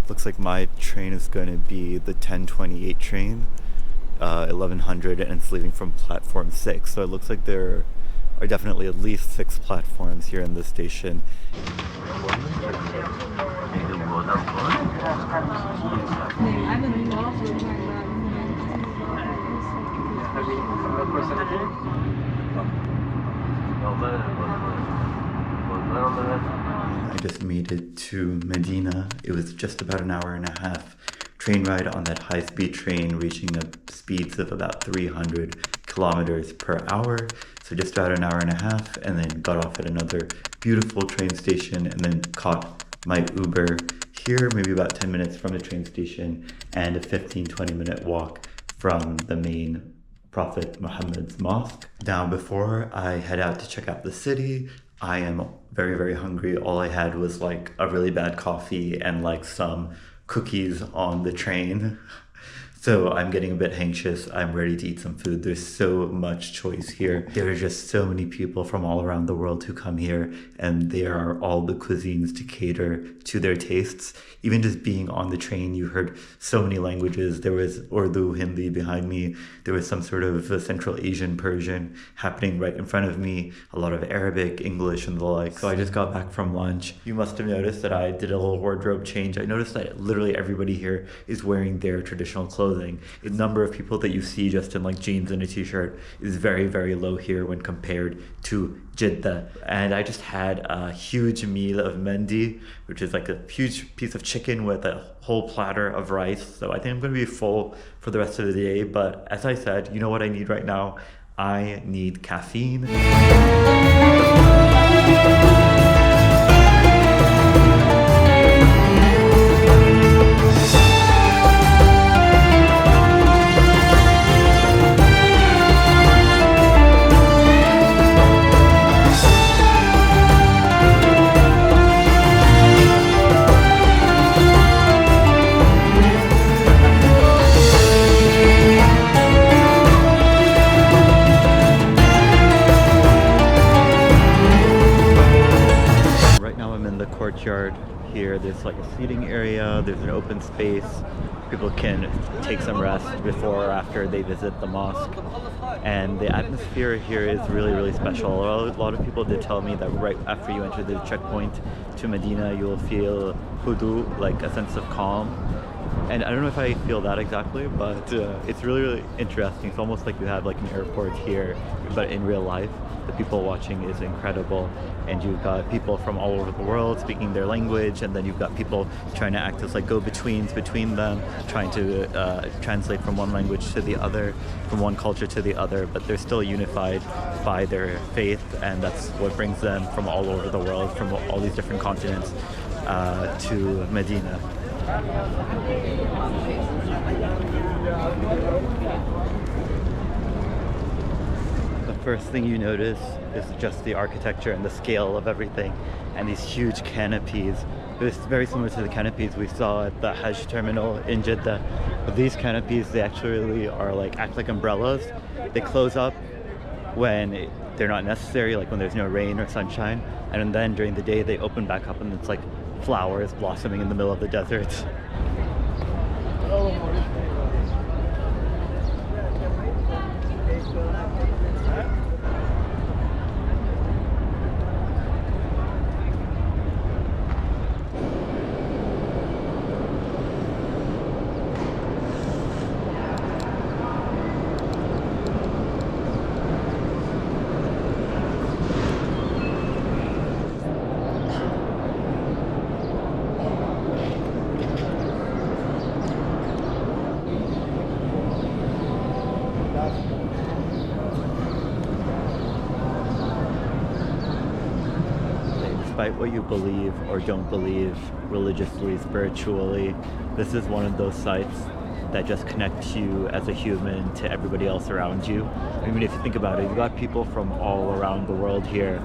Looks like my train is going to be the 10:28 train, 1100, and it's leaving from platform 6. So it looks like there are definitely at least 6 platforms here in this station. I just made it to Medina. It was just about an hour and a half train ride on that high-speed train, reaching speeds of about 300 kilometers per hour. So just about an hour and a half, and then got off at another beautiful train station, and then caught my Uber here, maybe about 10 minutes from the train station, and a 15-20 minute walk from the main Prophet Muhammad's mosque. Now, before I head out to check out the city, I am very, very hungry. All I had was like a really bad coffee and like some cookies on the train. So I'm getting a bit anxious. I'm ready to eat some food. There's so much choice here. There are just so many people from all around the world who come here, and there are all the cuisines to cater to their tastes. Even just being on the train, you heard so many languages. There was Urdu, Hindi behind me. There was some sort of Central Asian Persian happening right in front of me. A lot of Arabic, English, and the like. So I just got back from lunch. You must have noticed that I did a little wardrobe change. I noticed that literally everybody here is wearing their traditional clothing. The number of people that you see just in like jeans and a t-shirt is very, very low here when compared to Jeddah. And I just had a huge meal of mendi, which is like a huge piece of chicken with a whole platter of rice. So I think I'm going to be full for the rest of the day. But as I said, you know what I need right now? I need caffeine. Courtyard here. There's like a seating area, there's an open space. People can take some rest before or after they visit the mosque. And the atmosphere here is really, really special. A lot of people did tell me that right after you enter the checkpoint to Medina, you will feel hudu, like a sense of calm. And I don't know if I feel that exactly, but it's really, really interesting. It's almost like you have like an airport here, but in real life. The people watching is incredible, and you've got people from all over the world speaking their language, and then you've got people trying to act as like go-betweens between them, trying to translate from one language to the other, from one culture to the other, but they're still unified by their faith, and that's what brings them from all over the world, from all these different continents to Medina. First thing you notice is just the architecture and the scale of everything, and these huge canopies. It's very similar to the canopies we saw at the Hajj terminal in Jeddah. But these canopies, they actually are like act like umbrellas. They close up when they're not necessary, like when there's no rain or sunshine, and then during the day they open back up, and it's like flowers blossoming in the middle of the desert. Despite what you believe or don't believe religiously, spiritually, this is one of those sites that just connects you as a human to everybody else around you. I mean, if you think about it, you've got people from all around the world here,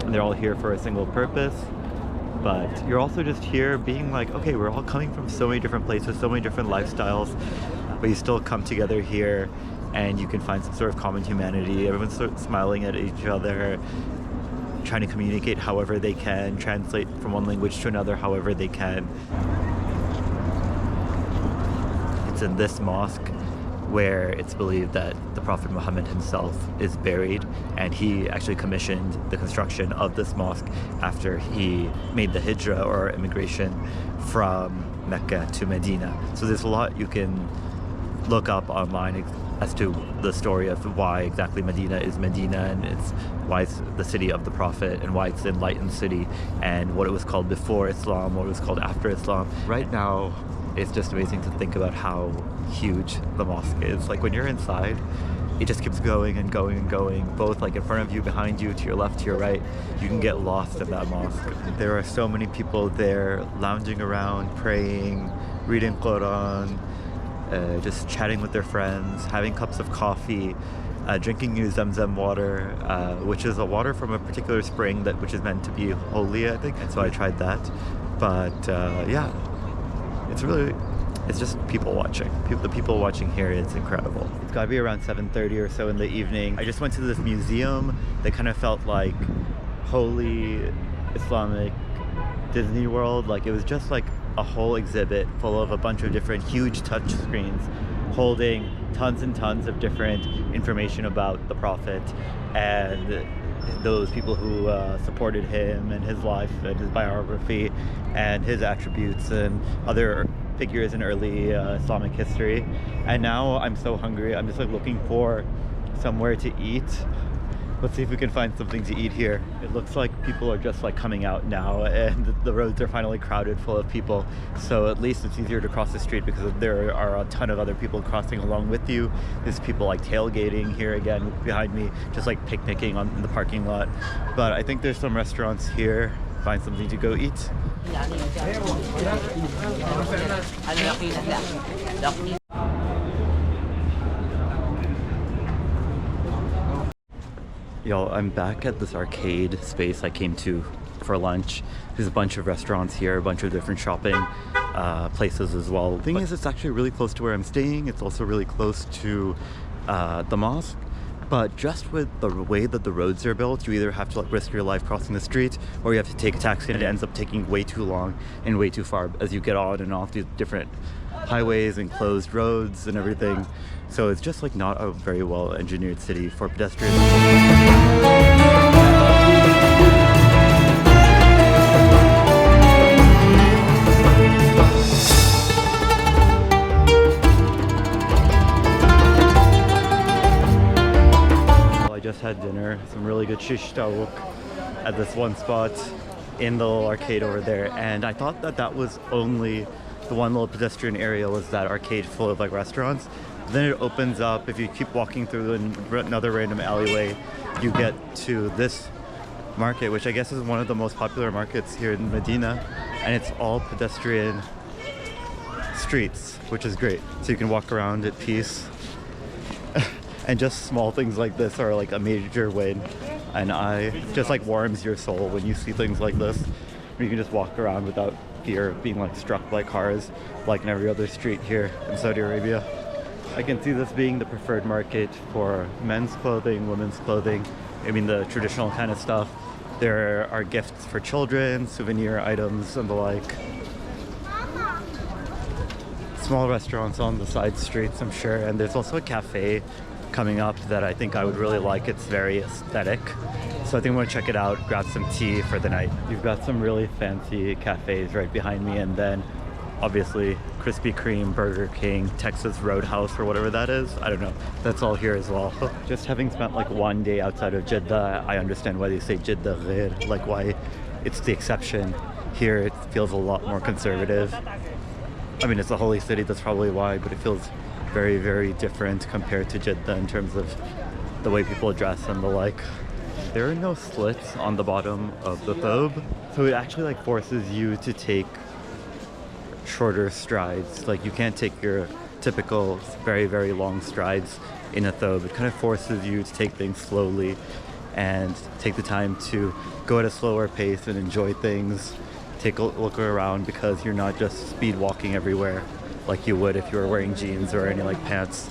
and they're all here for a single purpose, but you're also just here being like, okay, we're all coming from so many different places, so many different lifestyles, but you still come together here and you can find some sort of common humanity. Everyone's sort of smiling at each other, trying to communicate however they can, translate from one language to another however they can. it's in this mosque where it's believed that the Prophet Muhammad himself is buried, and he actually commissioned the construction of this mosque after he made the hijrah or immigration from Mecca to Medina. So there's a lot you can look up online as to the story of why exactly Medina is Medina, and why it's the city of the Prophet, and why it's the enlightened city, and what it was called before Islam, what it was called after Islam. Right now, it's just amazing to think about how huge the mosque is. Like when you're inside, it just keeps going and going and going, both like in front of you, behind you, to your left, to your right. You can get lost in that mosque. There are so many people there lounging around, praying, reading Quran, just chatting with their friends, having cups of coffee, drinking new Zamzam water, which is a water from a particular spring which is meant to be holy, I think. And so I tried that. But yeah, it's just people watching. The people watching here, it's incredible. It's gotta be around 7:30 or so in the evening. I just went to this museum that kind of felt like holy Islamic Disney World. Like it was just like a whole exhibit full of a bunch of different huge touch screens holding tons and tons of different information about the Prophet and those people who supported him and his life and his biography and his attributes and other figures in early Islamic history. And now I'm so hungry. I'm just like looking for somewhere to eat. Let's see if we can find something to eat here. It looks like people are just like coming out now, and the roads are finally crowded full of people. So at least it's easier to cross the street because there are a ton of other people crossing along with you. There's people like tailgating here again behind me, just like picnicking in the parking lot. But I think there's some restaurants here. Find something to go eat. Y'all, I'm back at this arcade space I came to for lunch. There's a bunch of restaurants here, a bunch of different shopping places as well. The thing is, it's actually really close to where I'm staying. It's also really close to the mosque. But just with the way that the roads are built, you either have to like risk your life crossing the street, or you have to take a taxi, and it ends up taking way too long and way too far as you get on and off these different highways and closed roads and everything. So it's just like not a very well engineered city for pedestrians. I just had dinner, some really good shish tawuk at this one spot in the little arcade over there, and I thought that was only the one little pedestrian area, was that arcade full of like restaurants. Then it opens up. If you keep walking through another random alleyway, you get to this market, which I guess is one of the most popular markets here in Medina, and it's all pedestrian streets, which is great. So you can walk around at peace. And just small things like this are like a major win, and just like warms your soul when you see things like this. You can just walk around without fear of being like struck by cars like in every other street here in Saudi Arabia. I can see this being the preferred market for men's clothing, women's clothing. I mean the traditional kind of stuff. There are gifts for children, souvenir items and the like. Small restaurants on the side streets, I'm sure, and there's also a cafe coming up that I think I would really like. It's very aesthetic, so I think I'm gonna check it out, grab some tea for the night. You've got some really fancy cafes right behind me, and then obviously Krispy Kreme, Burger King, Texas Roadhouse, or whatever that is. I don't know, that's all here as well. Just having spent like one day outside of Jeddah, I understand why they say Jeddah ghair, like why it's the exception. Here it feels a lot more conservative. I mean, it's a holy city, that's probably why, but it feels very, very different compared to Jeddah in terms of the way people dress and the like. There are no slits on the bottom of the thobe, so it actually like forces you to take shorter strides. Like you can't take your typical very, very long strides in a thobe. It kind of forces you to take things slowly and take the time to go at a slower pace and enjoy things. Take a look around, because you're not just speed walking everywhere like you would if you were wearing jeans or any like pants.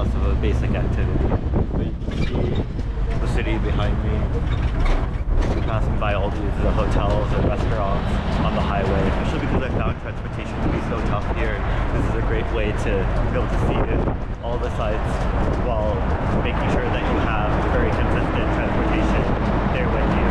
less of a basic activity. But you can see the city behind me. Passing by all these hotels and restaurants on the highway, especially because I found transportation to be so tough here. This is a great way to be able to see all the sites while making sure that you have very consistent transportation there with you.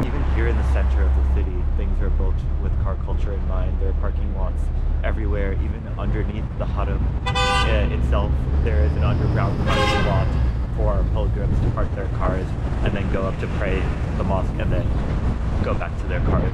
Even here in the center of the city, things are built with car culture in mind. There are parking lots everywhere, even underneath the haram itself. There is an underground parking lot for pilgrims to park their cars and then go up to pray in the mosque and then go back to their cars.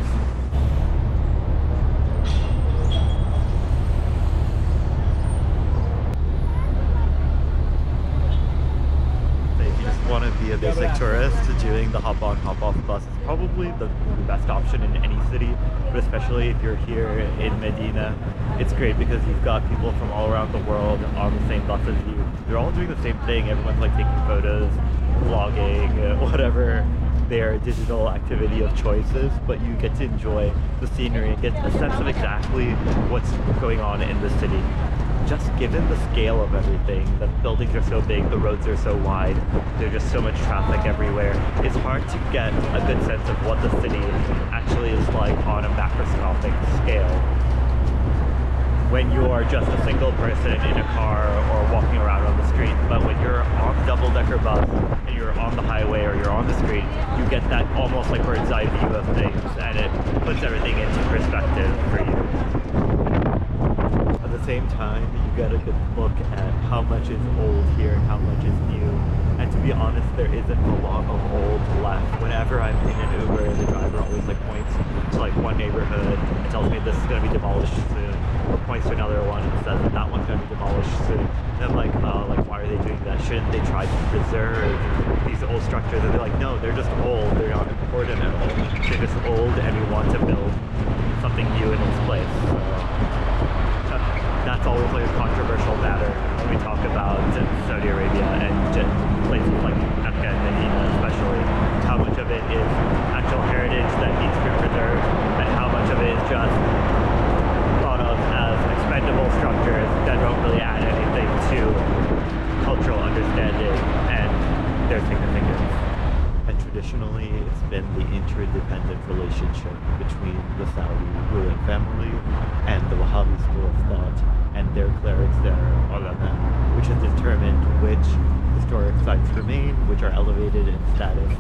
If you just want to be a basic tourist, doing the hop-on, hop-off bus is probably the best option in any city, but especially if you're here in Medina, it's great because you've got people from all around the world on the same bus as you. They're all doing the same thing. Everyone's like taking photos, vlogging, whatever their digital activity of choices, but you get to enjoy the scenery, get a sense of exactly what's going on in the city. Just given the scale of everything, the buildings are so big, the roads are so wide, there's just so much traffic everywhere, it's hard to get a good sense of what the city actually is like on a macroscopic scale. When you are just a single person in a car or walking around on the street, but when you're on a double-decker bus and you're on the highway or you're on the street, you get that almost like bird's eye view of things, and it puts everything into perspective for you. At the same time, you get a good look at how much is old here and how much is new. And to be honest, there isn't a lot of old left. Whenever I'm in an Uber, the driver always like points to like one neighborhood and tells me this is going to be demolished soon, or points to another one and says that that one's going to be demolished soon. And I'm like, why are they doing that? Shouldn't they try to preserve these old structures? And they're like, no, they're just old. They're not important at all. They're just old, and we want to build something new in its place. So, that's always like a controversial matter when we talk about Saudi Arabia and places like Mecca and Medina especially. How much of it is actual heritage that needs to be preserved, and how much of it is just thought of as expendable structures that don't really add anything to cultural understanding and their significance. And traditionally, it's been the interdependent relationship between the Saudi ruling family and the Wahhabi school of thought and their clerics, their ulama, which has determined which historic sites remain, which are elevated in status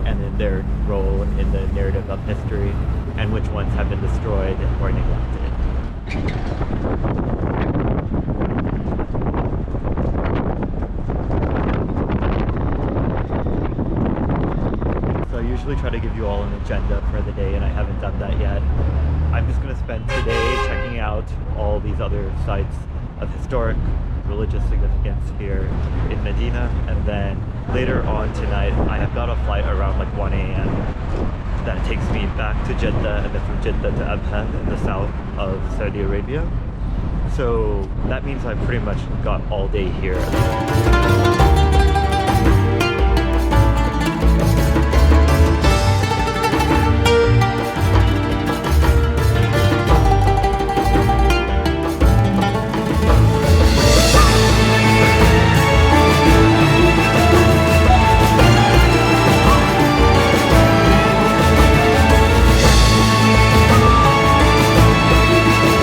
and in their role in the narrative of history, and which ones have been destroyed or neglected. I usually try to give you all an agenda for the day, and I haven't done that yet. I'm just going to spend today checking out all these other sites of historic religious significance here in Medina, and then later on tonight I have got a flight around like 1 a.m. that takes me back to Jeddah, and then from Jeddah to Abha in the south of Saudi Arabia. So that means I've pretty much got all day here.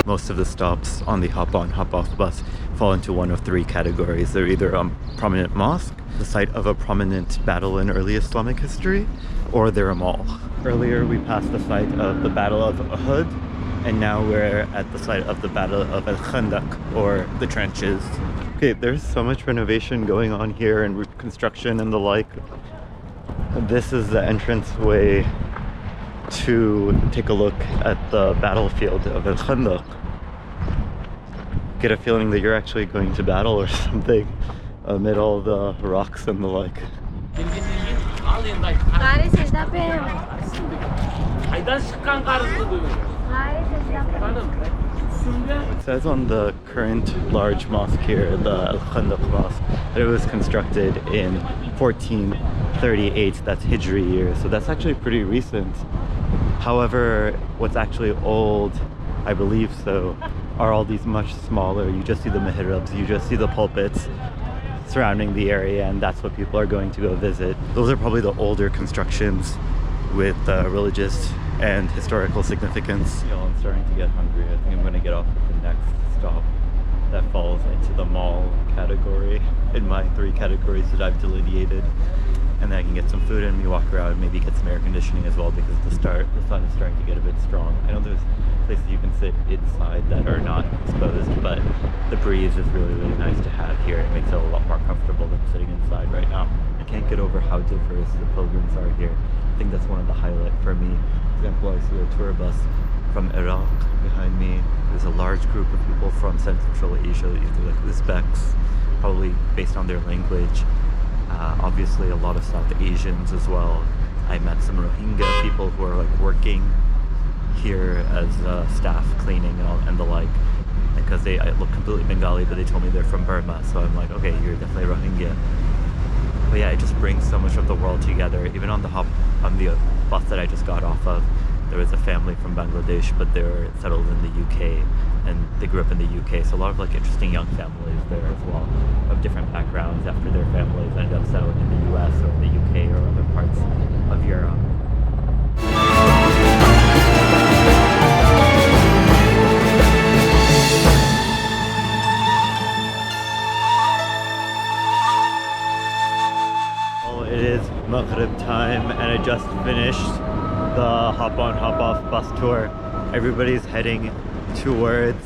Most of the stops on the hop-on, hop-off bus fall into one of three categories. They're either a prominent mosque, the site of a prominent battle in early Islamic history, or they're a mall. Earlier we passed the site of the Battle of Uhud, and now we're at the site of the Battle of Al-Khandaq, or the trenches. Okay, there's so much renovation going on here and reconstruction and the like. This is the entrance way to take a look at the battlefield of Al-Khandaq. Get a feeling that you're actually going to battle or something amid all the rocks and the like. Gari secde be. Haydan çıkan karısı duyuyor. Gari secde be. Hanım. It says on the current large mosque here, the Al-Khandaq Mosque, that it was constructed in 1438. That's Hijri year, so that's actually pretty recent. However, what's actually old, I believe so, are all these much smaller. You just see the mihrabs, you just see the pulpits surrounding the area, and that's what people are going to go visit. Those are probably the older constructions with religious and historical significance. Yo, I'm starting to get hungry. I think I'm going to get off at the next stop that falls into the mall category in my 3 categories that I've delineated. And then I can get some food and me walk around, maybe get some air conditioning as well, because the sun is starting to get a bit strong. I know there's places you can sit inside that are not exposed, but the breeze is really, really nice to have here. It makes it a lot more comfortable than sitting inside right now. I can't get over how diverse the pilgrims are here. I think that's one of the highlights for me. For example, I see a tour bus from Iraq behind me. There's a large group of people from Central Asia, either like Uzbeks, probably based on their language. Obviously a lot of South Asians as well. I met some Rohingya people who are like working here as staff cleaning and the like, because I look completely Bengali, but they told me they're from Burma, so I'm like, okay, you're definitely Rohingya. But yeah, it just brings so much of the world together. Even on the bus that I just got off of, there was a family from Bangladesh, but they were settled in the UK, and they grew up in the UK. So a lot of like interesting young families there as well, of different backgrounds after their families ended up settling in the US or the UK or other parts of Europe. It is Maghrib time, and I just finished the hop-on, hop-off bus tour. Everybody's heading towards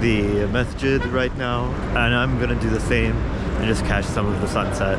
the Masjid right now, and I'm gonna do the same and just catch some of the sunset.